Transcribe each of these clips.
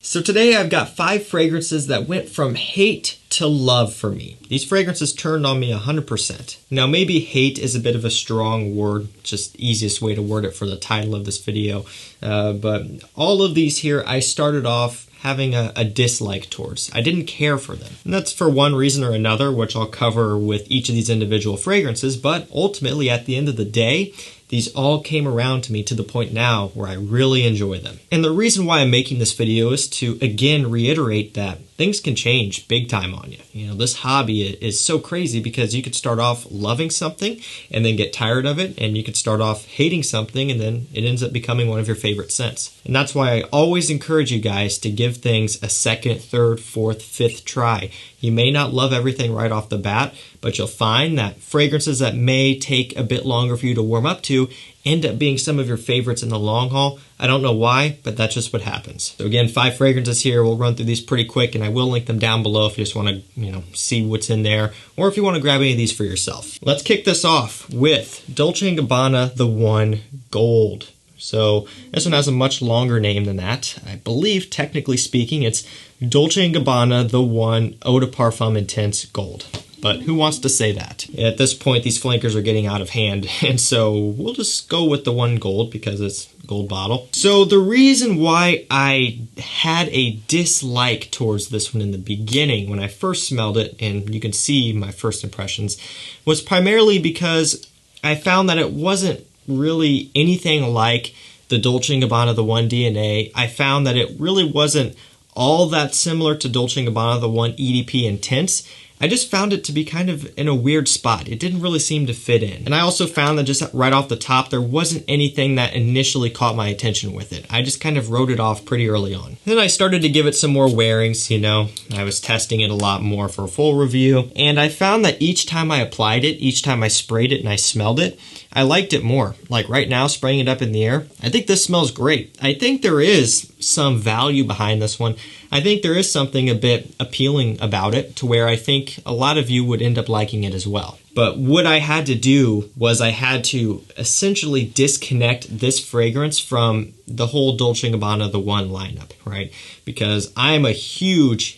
So today I've got 5 fragrances that went from hate to love for me. These fragrances turned on me 100%. Now maybe hate is a bit of a strong word, just easiest way to word it for the title of this video. But all of these here I started off having a dislike towards. I didn't care for them. And that's for one reason or another, which I'll cover with each of these individual fragrances, but ultimately at the end of the day, these all came around to me to the point now where I really enjoy them. And the reason why I'm making this video is to again reiterate that things can change big time on you. You know, this hobby is so crazy because you could start off loving something and then get tired of it, and you could start off hating something and then it ends up becoming one of your favorite scents. And that's why I always encourage you guys to give things a second, third, fourth, fifth try. You may not love everything right off the bat, but you'll find that fragrances that may take a bit longer for you to warm up to end up being some of your favorites in the long haul. I don't know why, but that's just what happens. So again, 5 fragrances here. We'll run through these pretty quick, and I will link them down below if you just want to, see what's in there, or if you want to grab any of these for yourself. Let's kick this off with Dolce & Gabbana The One Gold. So this one has a much longer name than that. I believe, technically speaking, it's Dolce & Gabbana The One Eau de Parfum Intense Gold. But who wants to say that? At this point, these flankers are getting out of hand, and so we'll just go with the One Gold because it's a gold bottle. So the reason why I had a dislike towards this one in the beginning when I first smelled it, and you can see my first impressions, was primarily because I found that it wasn't really anything like the Dolce & Gabbana The One DNA. I found that it really wasn't all that similar to Dolce & Gabbana The One EDP Intense. I just found it to be kind of in a weird spot. It didn't really seem to fit in. And I also found that just right off the top, there wasn't anything that initially caught my attention with it. I just kind of wrote it off pretty early on. Then I started to give it some more wearings, I was testing it a lot more for a full review. And I found that each time I applied it, each time I sprayed it and I smelled it, I liked it more. Like right now, spraying it up in the air, I think this smells great. I think there is some value behind this one. I think there is something a bit appealing about it to where I think a lot of you would end up liking it as well. But what I had to do was I had to essentially disconnect this fragrance from the whole Dolce & Gabbana The One lineup, right? Because I'm a huge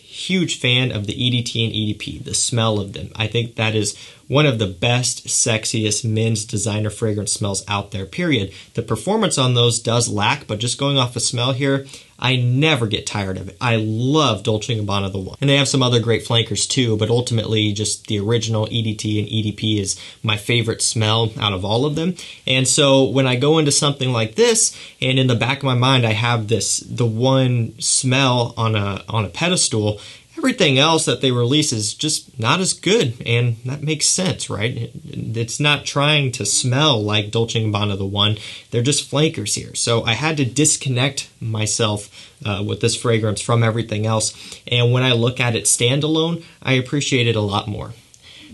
fan of the EDT and EDP, the smell of them. I think that is one of the best, sexiest men's designer fragrance smells out there, period. The performance on those does lack, but just going off a smell here, I never get tired of it. I love Dolce & Gabbana The One. And they have some other great flankers too, but ultimately just the original EDT and EDP is my favorite smell out of all of them. And so when I go into something like this, and in the back of my mind I have the one smell on a pedestal, everything else that they release is just not as good, and that makes sense, right? It's not trying to smell like Dolce & Gabbana The One. They're just flankers here. So I had to disconnect myself with this fragrance from everything else, and when I look at it standalone, I appreciate it a lot more.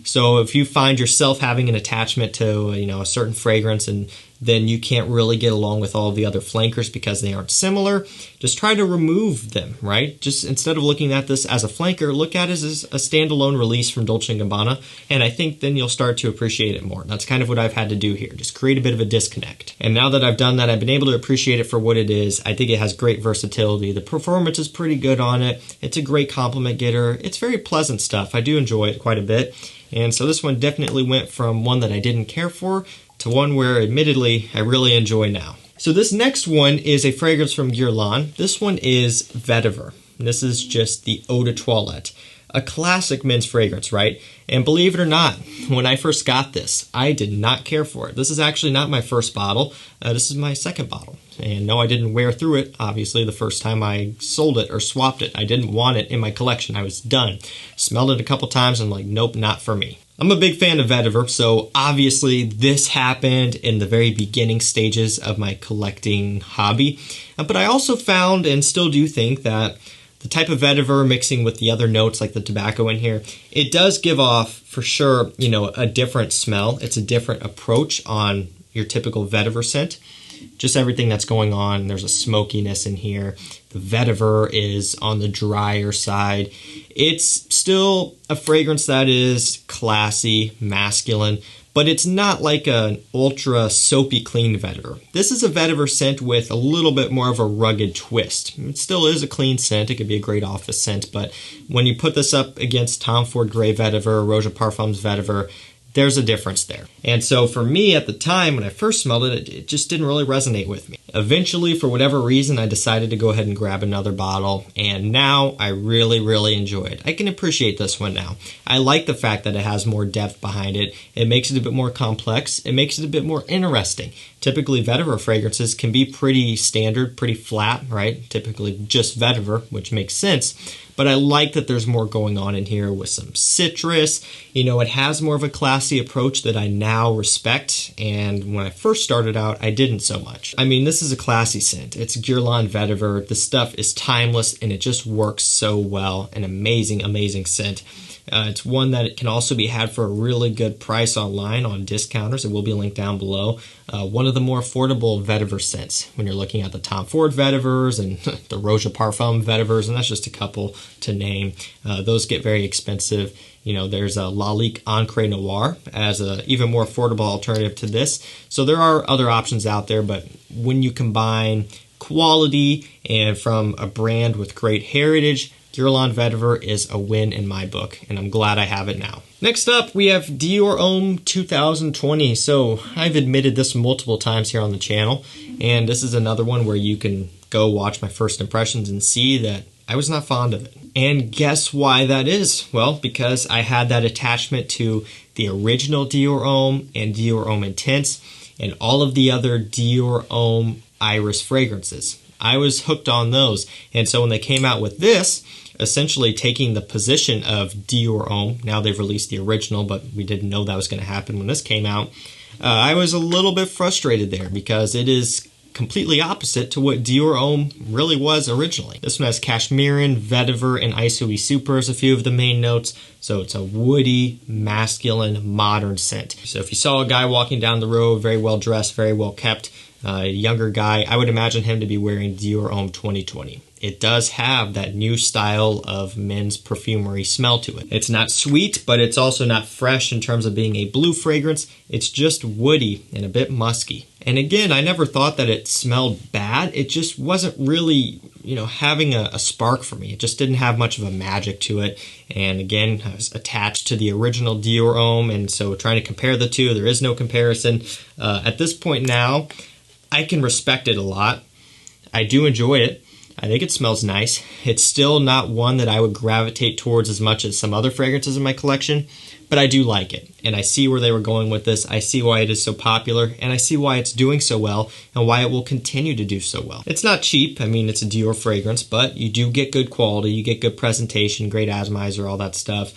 So if you find yourself having an attachment to a certain fragrance and then you can't really get along with all the other flankers because they aren't similar, just try to remove them, right? Just instead of looking at this as a flanker, look at it as a standalone release from Dolce & Gabbana, and I think then you'll start to appreciate it more. That's kind of what I've had to do here, just create a bit of a disconnect. And now that I've done that, I've been able to appreciate it for what it is. I think it has great versatility. The performance is pretty good on it. It's a great compliment getter. It's very pleasant stuff. I do enjoy it quite a bit. And so this one definitely went from one that I didn't care for to one where, admittedly, I really enjoy now. So this next one is a fragrance from Guerlain. This one is Vetiver. This is just the Eau de Toilette. A classic men's fragrance, right? And believe it or not, when I first got this, I did not care for it. This is actually not my first bottle. This is my second bottle. And no, I didn't wear through it, obviously, the first time I sold it or swapped it. I didn't want it in my collection. I was done. Smelled it a couple times and I'm like, nope, not for me. I'm a big fan of Vetiver, so obviously this happened in the very beginning stages of my collecting hobby. But I also found and still do think that the type of vetiver mixing with the other notes like the tobacco in here, it does give off for sure, a different smell. It's a different approach on your typical vetiver scent. Just everything that's going on. There's a smokiness in here. The vetiver is on the drier side. It's still a fragrance that is classy, masculine, but it's not like an ultra soapy clean vetiver. This is a vetiver scent with a little bit more of a rugged twist. It still is a clean scent. It could be a great office scent, but when you put this up against Tom Ford Grey Vetiver, Roge Parfums Vetiver, there's a difference there. And so for me at the time when I first smelled it, it just didn't really resonate with me. Eventually, for whatever reason, I decided to go ahead and grab another bottle, and now I really, really enjoy it. I can appreciate this one now. I like the fact that it has more depth behind it. It makes it a bit more complex. It makes it a bit more interesting. Typically, vetiver fragrances can be pretty standard, pretty flat, right? Typically just vetiver, which makes sense. But I like that there's more going on in here with some citrus. You know, it has more of a classy approach that I now respect, and when I first started out, I didn't so much. I mean, this is a classy scent. It's Guerlain Vetiver. The stuff is timeless, and it just works so well. An amazing, amazing scent. It's one that it can also be had for a really good price online on discounters. It will be linked down below. One of the more affordable vetiver scents when you're looking at the Tom Ford vetivers and the Roge Parfum vetivers, and that's just a couple to name. Those get very expensive. You know, there's a Lalique Encre Noir as an even more affordable alternative to this. So there are other options out there, but when you combine quality and from a brand with great heritage, Guerlain Vetiver is a win in my book, and I'm glad I have it now. Next up, we have Dior Homme 2020. So I've admitted this multiple times here on the channel, and this is another one where you can go watch my first impressions and see that I was not fond of it. And guess why that is? Well, because I had that attachment to the original Dior Homme and Dior Homme Intense and all of the other Dior Homme Iris fragrances. I was hooked on those, and so when they came out with this, essentially taking the position of Dior Homme, now they've released the original, but we didn't know that was going to happen when this came out, I was a little bit frustrated there because it is completely opposite to what Dior Homme really was originally. This one has Cashmeran, Vetiver, and Isoe Super as a few of the main notes, so it's a woody, masculine, modern scent. So if you saw a guy walking down the road, very well dressed, very well kept, younger guy, I would imagine him to be wearing Dior Homme 2020. It does have that new style of men's perfumery smell to it. It's not sweet, but it's also not fresh in terms of being a blue fragrance. It's just woody and a bit musky. And again, I never thought that it smelled bad. It just wasn't really, you know, having a spark for me. It just didn't have much of a magic to it. And again, I was attached to the original Dior Homme, and so trying to compare the two, there is no comparison. At this point now, I can respect it a lot. I do enjoy it. I think it smells nice. It's still not one that I would gravitate towards as much as some other fragrances in my collection, but I do like it. And I see where they were going with this. I see why it is so popular, and I see why it's doing so well and why it will continue to do so well. It's not cheap. I mean, it's a Dior fragrance, but you do get good quality. You get good presentation, great atomizer, all that stuff.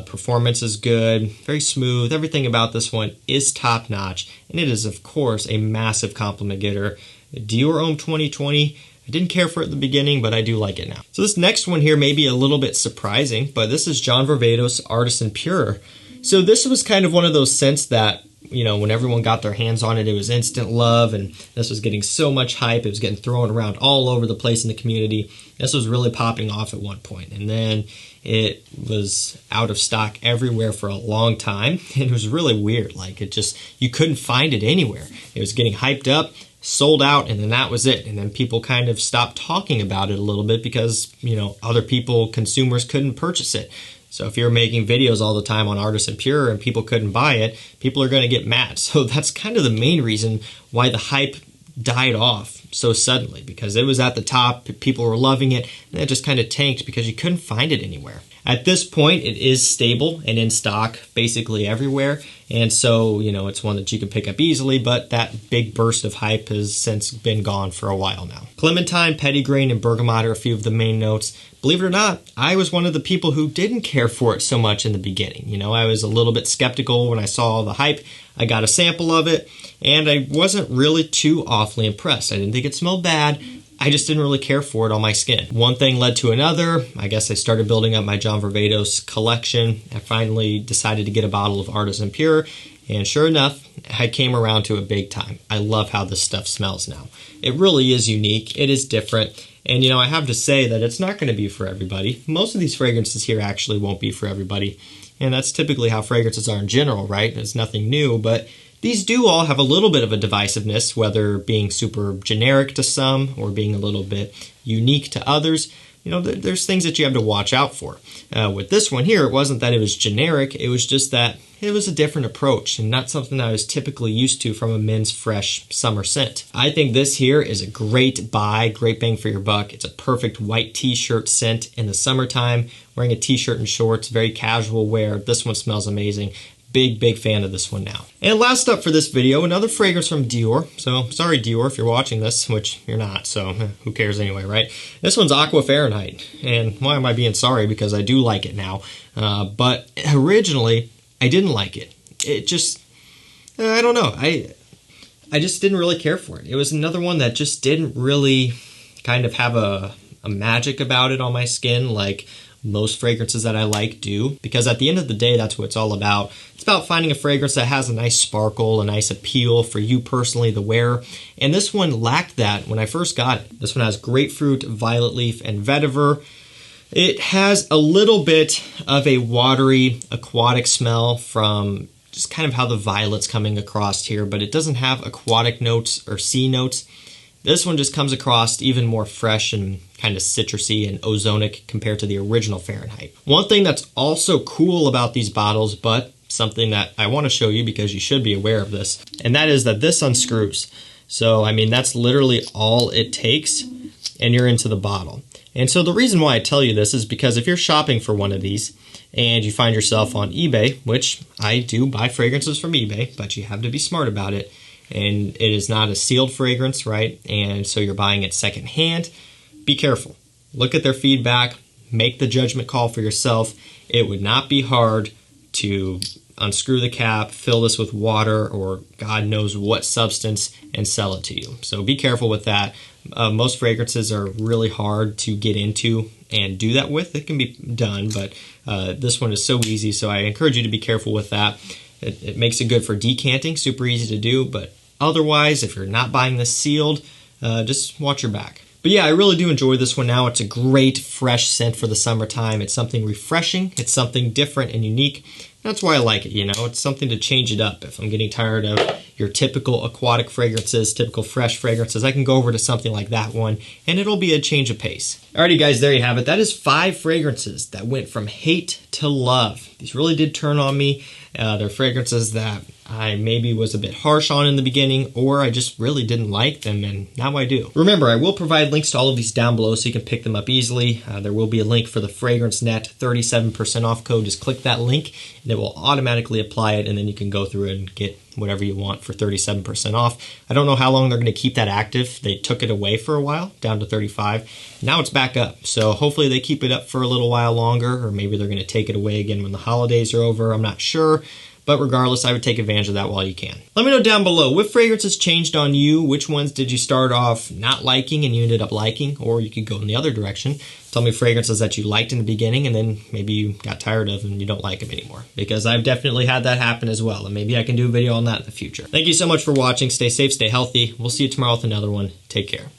Performance is good, very smooth. Everything about this one is top-notch, and it is, of course, a massive compliment getter. Dior Homme 2020, I didn't care for it at the beginning, but I do like it now. So this next one here may be a little bit surprising, but this is John Varvatos Artisan Pure. So this was kind of one of those scents that, you know, when everyone got their hands on it, it was instant love, and this was getting so much hype. It was getting thrown around all over the place in the community. This was really popping off at one point, and then it was out of stock everywhere for a long time, and it was really weird. Like, it just, you couldn't find it anywhere. It was getting hyped up, sold out, and then that was it. And then people kind of stopped talking about it a little bit because, you know, other people, consumers, couldn't purchase it. So if you're making videos all the time on Artisan Pure and people couldn't buy it, people are going to get mad. So that's kind of the main reason why the hype died off so suddenly, because it was at the top, people were loving it, and it just kind of tanked because you couldn't find it anywhere. At this point, it is stable and in stock basically everywhere, and so, you know, it's one that you can pick up easily, but that big burst of hype has since been gone for a while now. Clementine, Petitgrain, and Bergamot are a few of the main notes. Believe it or not, I was one of the people who didn't care for it so much in the beginning. You know, I was a little bit skeptical when I saw all the hype. I got a sample of it, and I wasn't really too awfully impressed. I didn't think it smelled bad. I just didn't really care for it on my skin. One thing led to another. I guess I started building up my John Varvatos collection. I finally decided to get a bottle of Artisan Pure, and sure enough, I came around to it big time. I love how this stuff smells now. It really is unique. It is different. And, you know, I have to say that it's not going to be for everybody. Most of these fragrances here actually won't be for everybody. and that's typically how fragrances are in general, right? It's nothing new, but these do all have a little bit of a divisiveness, whether being super generic to some or being a little bit unique to others. You know, there's things that you have to watch out for. With this one here, it wasn't that it was generic, it was just that it was a different approach and not something I was typically used to from a men's fresh summer scent. I think this here is a great buy, great bang for your buck. It's a perfect white t-shirt scent in the summertime, wearing a t-shirt and shorts, very casual wear. This one smells amazing. Big fan of this one now. And last up for this video, another fragrance from Dior. So sorry Dior if you're watching this, which you're not, so who cares anyway, right? This one's Aqua Fahrenheit. And why am I being sorry? Because I do like it now. But originally, I didn't like it. It just, I don't know. I just didn't really care for it. It was another one that just didn't really kind of have a magic about it on my skin like most fragrances that I like do, because at the end of the day, that's what it's all about. It's about finding a fragrance that has a nice sparkle, a nice appeal for you personally, the wearer. And this one lacked that when I first got it. This one has grapefruit, violet leaf, and vetiver. It has a little bit of a watery, aquatic smell from just kind of how the violet's coming across here, but it doesn't have aquatic notes or sea notes. This one just comes across even more fresh and kind of citrusy and ozonic compared to the original Fahrenheit. One thing that's also cool about these bottles, but something that I want to show you because you should be aware of this, and that is that this unscrews. So, I mean, that's literally all it takes, and you're into the bottle. And so the reason why I tell you this is because if you're shopping for one of these and you find yourself on eBay, which I do buy fragrances from eBay, but you have to be smart about it, and it is not a sealed fragrance, right? And so you're buying it secondhand. Be careful. Look at their feedback. Make the judgment call for yourself. It would not be hard to unscrew the cap, fill this with water or God knows what substance, and sell it to you. So be careful with that. Most fragrances are really hard to get into and do that with. It can be done, but this one is so easy, so I encourage you to be careful with that. It makes it good for decanting, super easy to do, but otherwise, if you're not buying this sealed, just watch your back. But yeah, I really do enjoy this one now. It's a great fresh scent for the summertime. It's something refreshing. It's something different and unique. That's why I like it, you know. It's something to change it up. If I'm getting tired of your typical aquatic fragrances, typical fresh fragrances, I can go over to something like that one, and it'll be a change of pace. Alrighty guys, there you have it. That is 5 fragrances that went from hate to love. These really did turn on me. They're fragrances that I maybe was a bit harsh on in the beginning, or I just really didn't like them, and now I do. Remember, I will provide links to all of these down below so you can pick them up easily. There will be a link for the Fragrance Net 37% off code. Just click that link, and it will automatically apply it, and then you can go through it and get whatever you want for 37% off. I don't know how long they're going to keep that active. They took it away for a while, down to 35. Now it's back up, so hopefully they keep it up for a little while longer, or maybe they're going to take it away again when the holidays are over. I'm not sure. But regardless, I would take advantage of that while you can. Let me know down below, what fragrances changed on you? Which ones did you start off not liking and you ended up liking? Or you could go in the other direction. Tell me fragrances that you liked in the beginning and then maybe you got tired of and you don't like them anymore. Because I've definitely had that happen as well. And maybe I can do a video on that in the future. Thank you so much for watching. Stay safe, stay healthy. We'll see you tomorrow with another one. Take care.